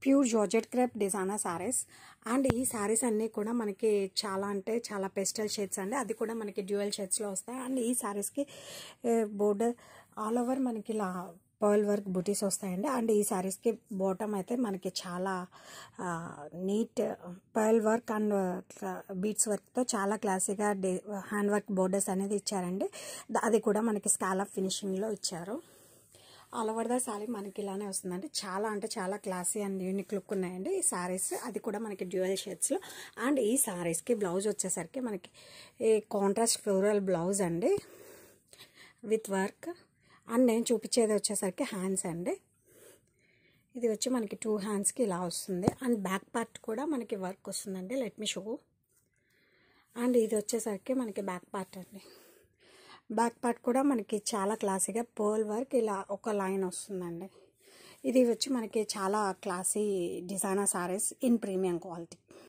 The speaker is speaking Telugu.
Pure georgette crepe designer saris. And ఈ సారీస్ అన్నీ కూడా మనకి చాలా అంటే చాలా పెస్టల్ షేడ్స్ అండి, అది కూడా మనకి డ్యూయల్ షేడ్స్లో వస్తాయి. అండ్ ఈ సారీస్కి బోర్డర్ ఆల్ ఓవర్ మనకి ఇలా పర్ల్ వర్క్ బుటీస్ వస్తాయండి. అండ్ ఈ సారీస్కి బాటమ్ అయితే మనకి చాలా neat pearl work and beads వర్క్తో చాలా క్లాసీగా హ్యాండ్ వర్క్ బోర్డర్స్ అనేది ఇచ్చారండి. అది కూడా మనకి స్కాలప్ ఫినిషింగ్లో ఇచ్చారు. ఆల్ ఓవర్ ద సారీ మనకి ఇలానే వస్తుందండి. చాలా అంటే చాలా క్లాసీ అండ్ యూనిక్ లుక్ ఉన్నాయండి ఈ సారీస్, అది కూడా మనకి డ్యూయల్ షేడ్స్లో. అండ్ ఈ సారీస్కి బ్లౌజ్ వచ్చేసరికి మనకి కాంట్రాస్ట్ ఫ్లోరల్ బ్లౌజ్ అండి విత్ వర్క్. అండ్ నేను చూపించేది వచ్చేసరికి హ్యాండ్స్ అండి. ఇది వచ్చి మనకి 2 హ్యాండ్స్కి ఇలా వస్తుంది. అండ్ బ్యాక్ పార్ట్ కూడా మనకి వర్క్ వస్తుందండి. Let me show. అండ్ ఇది వచ్చేసరికి మనకి బ్యాక్ పార్ట్ అండి. బ్యాక్ పార్ట్ కూడా మనకి చాలా క్లాసీగా పర్ల్ వర్క్ ఇలా ఒక లైన్ వస్తుందండి. ఇది వచ్చి మనకి చాలా classy designer saris in premium quality.